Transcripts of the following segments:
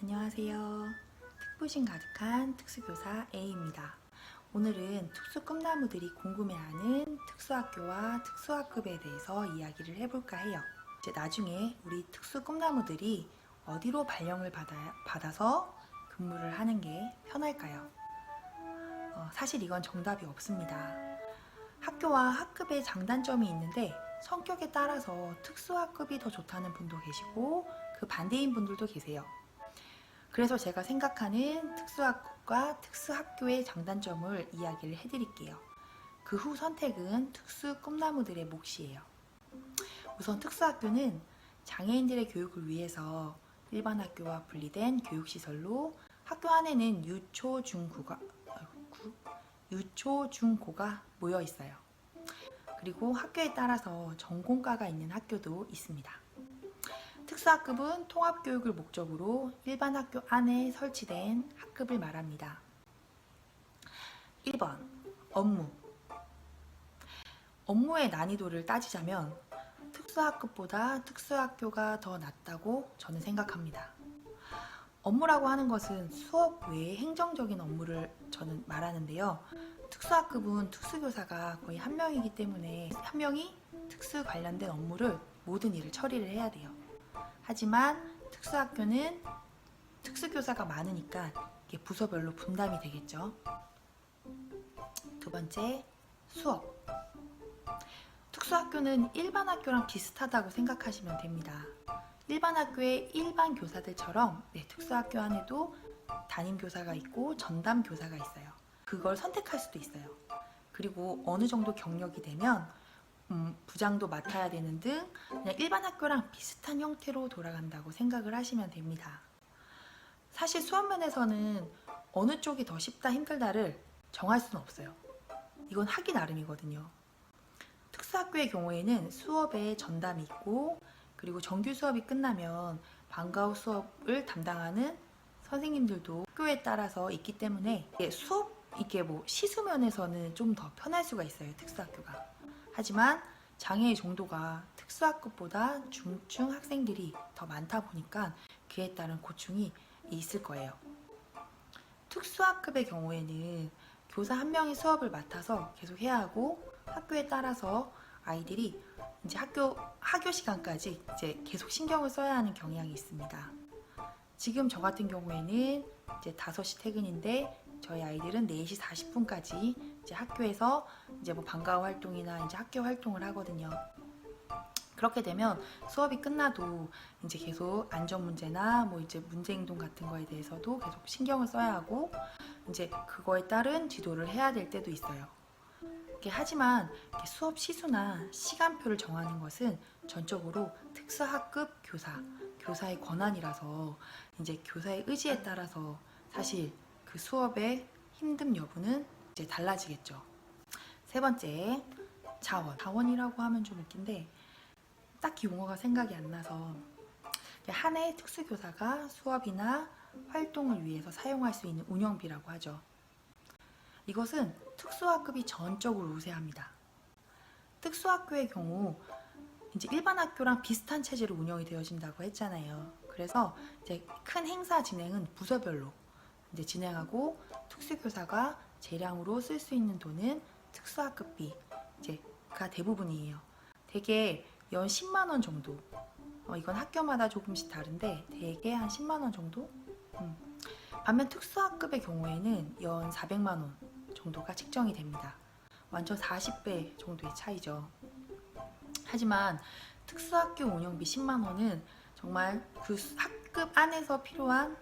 안녕하세요. 특부심 가득한 특수교사 A입니다. 오늘은 특수 꿈나무들이 궁금해하는 특수학교와 특수학급에 대해서 이야기를 해볼까 해요. 이제 나중에 우리 특수 꿈나무들이 어디로 발령을 받아서 근무를 하는 게 편할까요? 사실 이건 정답이 없습니다. 학교와 학급의 장단점이 있는데 성격에 따라서 특수학급이 더 좋다는 분도 계시고 그 반대인 분들도 계세요. 그래서 제가 생각하는 특수학급과 특수학교의 장단점을 이야기를 해드릴게요. 그 후 선택은 특수 꿈나무들의 몫이에요. 우선 특수학교는 장애인들의 교육을 위해서 일반 학교와 분리된 교육시설로 학교 안에는 유초, 중고가 모여 있어요. 그리고 학교에 따라서 전공과가 있는 학교도 있습니다. 특수학급은 통합교육을 목적으로 일반 학교 안에 설치된 학급을 말합니다. 1번 업무. 업무의 난이도를 따지자면 특수학급보다 특수학교가 더 낫다고 저는 생각합니다. 업무라고 하는 것은 수업 외의 행정적인 업무를 저는 말하는데요. 특수학급은 특수교사가 거의 한 명이기 때문에 한 명이 특수 관련된 업무를 모든 일을 처리를 해야 돼요. 하지만 특수학교는 특수교사가 많으니까 이게 부서별로 분담이 되겠죠. 두 번째, 수업. 특수학교는 일반 학교랑 비슷하다고 생각하시면 됩니다. 일반 학교의 일반 교사들처럼 특수학교 안에도 담임교사가 있고 전담교사가 있어요. 그걸 선택할 수도 있어요. 그리고 어느 정도 경력이 되면 부장도 맡아야 되는 등 그냥 일반 학교랑 비슷한 형태로 돌아간다고 생각을 하시면 됩니다. 사실 수업면에서는 어느 쪽이 더 쉽다 힘들다를 정할 수는 없어요. 이건 하기 나름이거든요. 특수학교의 경우에는 수업에 전담이 있고 그리고 정규 수업이 끝나면 방과 후 수업을 담당하는 선생님들도 학교에 따라서 있기 때문에 이게 시수면에서는 좀 더 편할 수가 있어요, 특수학교가. 하지만 장애의 정도가 특수학급보다 중증 학생들이 더 많다 보니까 그에 따른 고충이 있을 거예요. 특수학급의 경우에는 교사 한 명이 수업을 맡아서 계속 해야 하고 학교에 따라서 아이들이 이제 하교 시간까지 이제 계속 신경을 써야 하는 경향이 있습니다. 지금 저 같은 경우에는 이제 5시 퇴근인데 저희 아이들은 4시 40분까지 이제 학교에서 이제 방과후 활동이나 이제 학교 활동을 하거든요. 그렇게 되면 수업이 끝나도 이제 계속 안전 문제나 이제 문제 행동 같은 거에 대해서도 계속 신경을 써야 하고 이제 그거에 따른 지도를 해야 될 때도 있어요. 하지만 수업 시수나 시간표를 정하는 것은 전적으로 특수학급 교사의 권한이라서 이제 교사의 의지에 따라서 사실 그 수업의 힘듦 여부는 이제 달라지겠죠. 세 번째, 자원이라고 하면 좀 웃긴데 딱히 용어가 생각이 안 나서 한 해 특수교사가 수업이나 활동을 위해서 사용할 수 있는 운영비라고 하죠. 이것은 특수학급이 전적으로 우세합니다. 특수학교의 경우 이제 일반 학교랑 비슷한 체제로 운영이 되어진다고 했잖아요. 그래서 이제 큰 행사 진행은 부서별로 이제 진행하고 특수교사가 재량으로 쓸 수 있는 돈은 특수학급비 이제가 대부분이에요. 대개 연 10만 원 정도. 이건 학교마다 조금씩 다른데 대개 한 10만 원 정도? 반면 특수학급의 경우에는 연 400만 원 정도가 책정이 됩니다. 완전 40배 정도의 차이죠. 하지만 특수학교 운영비 10만 원은 정말 그 학급 안에서 필요한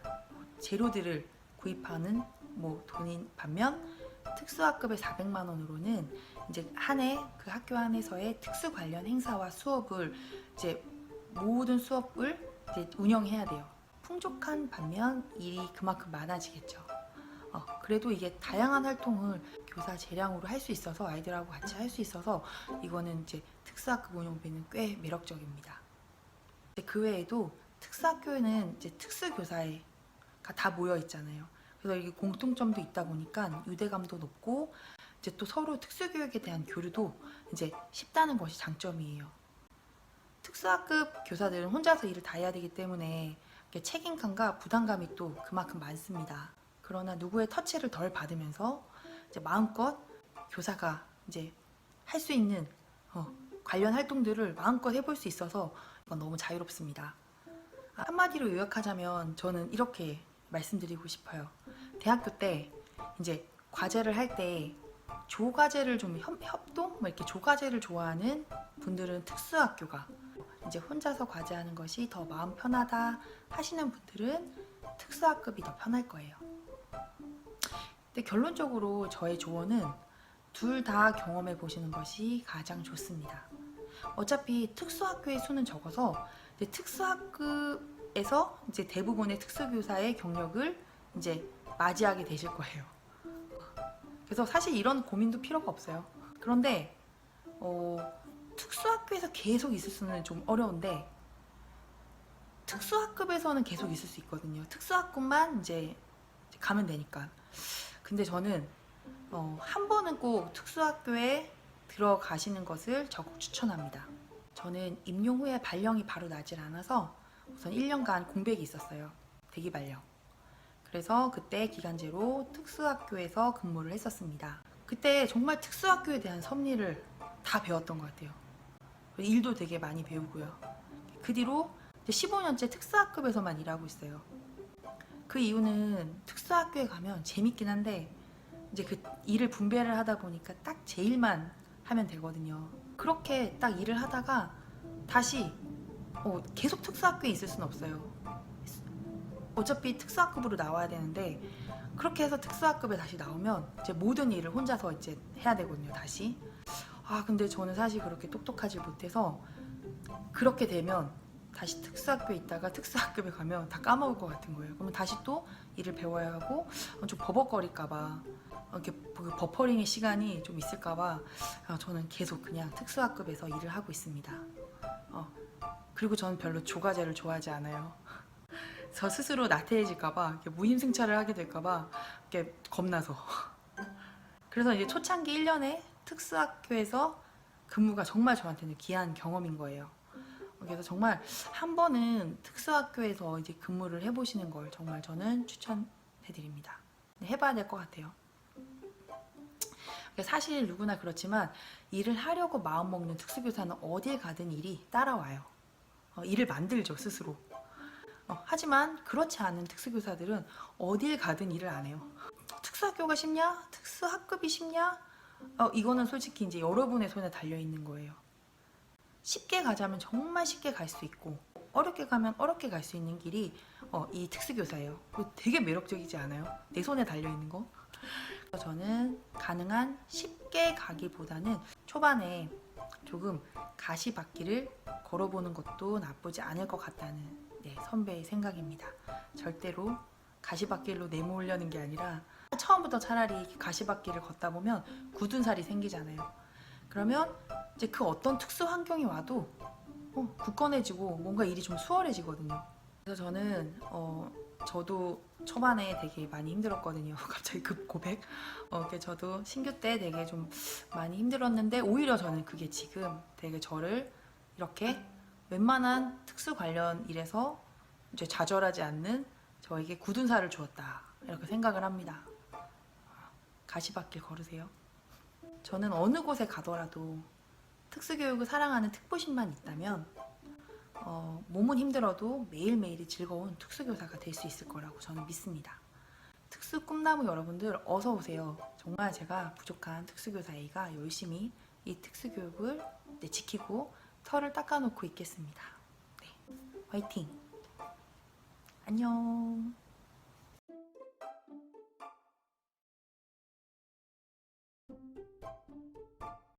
재료들을 구입하는 돈인 반면 특수학급의 400만 원으로는 이제 한 해 그 학교 안에서의 특수 관련 행사와 수업을 이제 모든 수업을 이제 운영해야 돼요. 풍족한 반면 일이 그만큼 많아지겠죠. 그래도 이게 다양한 활동을 교사 재량으로 할 수 있어서 아이들하고 같이 할 수 있어서 이거는 이제 특수학급 운영비는 꽤 매력적입니다. 그 외에도 특수학교에는 이제 특수교사가 다 모여 있잖아요. 그래서 이게 공통점도 있다 보니까 유대감도 높고 이제 또 서로 특수교육에 대한 교류도 이제 쉽다는 것이 장점이에요. 특수학급 교사들은 혼자서 일을 다 해야 되기 때문에 책임감과 부담감이 또 그만큼 많습니다. 그러나 누구의 터치를 덜 받으면서 이제 마음껏 교사가 이제 할 수 있는 관련 활동들을 마음껏 해볼 수 있어서 이건 너무 자유롭습니다. 한마디로 요약하자면 저는 이렇게 말씀드리고 싶어요. 대학교 때 이제 과제를 할 때 조과제를 좀 협동? 뭐 이렇게 조과제를 좋아하는 분들은 특수학교가, 이제 혼자서 과제하는 것이 더 마음 편하다 하시는 분들은 특수학급이 더 편할 거예요. 근데 결론적으로 저의 조언은 둘 다 경험해 보시는 것이 가장 좋습니다. 어차피 특수학교의 수는 적어서 이제 특수학급에서 이제 대부분의 특수교사의 경력을 이제 맞이하게 되실 거예요. 그래서 사실 이런 고민도 필요가 없어요. 그런데 특수학교에서 계속 있을 수는 좀 어려운데 특수학급에서는 계속 있을 수 있거든요. 특수학급만 이제 가면 되니까. 근데 저는 한 번은 꼭 특수학교에 들어가시는 것을 적극 추천합니다. 저는 임용 후에 발령이 바로 나질 않아서 우선 1년간 공백이 있었어요. 대기 발령. 그래서 그때 기간제로 특수학교에서 근무를 했었습니다. 그때 정말 특수학교에 대한 섭리를 다 배웠던 것 같아요. 일도 되게 많이 배우고요. 그 뒤로 15년째 특수학급에서만 일하고 있어요. 그 이유는 특수학교에 가면 재밌긴 한데 이제 그 일을 분배를 하다 보니까 딱 제 일만 하면 되거든요. 그렇게 딱 일을 하다가 다시 계속 특수학교에 있을 수는 없어요. 어차피 특수학급으로 나와야 되는데 그렇게 해서 특수학급에 다시 나오면 이제 모든 일을 혼자서 이제 해야 되거든요. 다시. 근데 저는 사실 그렇게 똑똑하지 못해서 그렇게 되면 다시 특수학교에 있다가 특수학급에 가면 다 까먹을 것 같은 거예요. 그러면 다시 또 일을 배워야 하고 좀 버벅거릴까봐 이렇게 버퍼링의 시간이 좀 있을까봐 저는 계속 그냥 특수학급에서 일을 하고 있습니다. 그리고 저는 별로 조과제를 좋아하지 않아요. 저 스스로 나태해질까봐 무임승차를 하게 될까봐 겁나서. 그래서 이제 초창기 1년에 특수학교에서 근무가 정말 저한테는 귀한 경험인 거예요. 그래서 정말 한 번은 특수학교에서 이제 근무를 해보시는 걸 정말 저는 추천해드립니다. 해봐야 될 것 같아요. 사실 누구나 그렇지만 일을 하려고 마음먹는 특수교사는 어딜 가든 일이 따라와요. 일을 만들죠, 스스로. 하지만 그렇지 않은 특수교사들은 어딜 가든 일을 안 해요. 특수학교가 쉽냐? 특수학급이 쉽냐? 이거는 솔직히 이제 여러분의 손에 달려있는 거예요. 쉽게 가자면 정말 쉽게 갈 수 있고 어렵게 가면 어렵게 갈 수 있는 길이 이 특수교사예요. 되게 매력적이지 않아요? 내 손에 달려있는 거? 저는 가능한 쉽게 가기보다는 초반에 조금 가시밭길을 걸어보는 것도 나쁘지 않을 것 같다는 선배의 생각입니다. 절대로 가시밭길로 내몰려는 게 아니라 처음부터 차라리 가시밭길을 걷다 보면 굳은 살이 생기잖아요. 그러면 이제 그 어떤 특수 환경이 와도 굳건해지고 뭔가 일이 좀 수월해지거든요. 그래서 저는 저도 초반에 되게 많이 힘들었거든요. 갑자기 급 고백. 저도 신규 때 되게 좀 많이 힘들었는데 오히려 저는 그게 지금 되게 저를 이렇게 웬만한 특수 관련 일에서 이제 좌절하지 않는 저에게 굳은 살을 주었다 이렇게 생각을 합니다. 가시밭길 걸으세요. 저는 어느 곳에 가더라도 특수교육을 사랑하는 특보심만 있다면 몸은 힘들어도 매일매일이 즐거운 특수교사가 될 수 있을 거라고 저는 믿습니다. 특수 꿈나무 여러분들 어서 오세요. 정말 제가 부족한 특수교사 A가 열심히 이 특수교육을 지키고 털을 닦아놓고 있겠습니다. 화이팅! 안녕!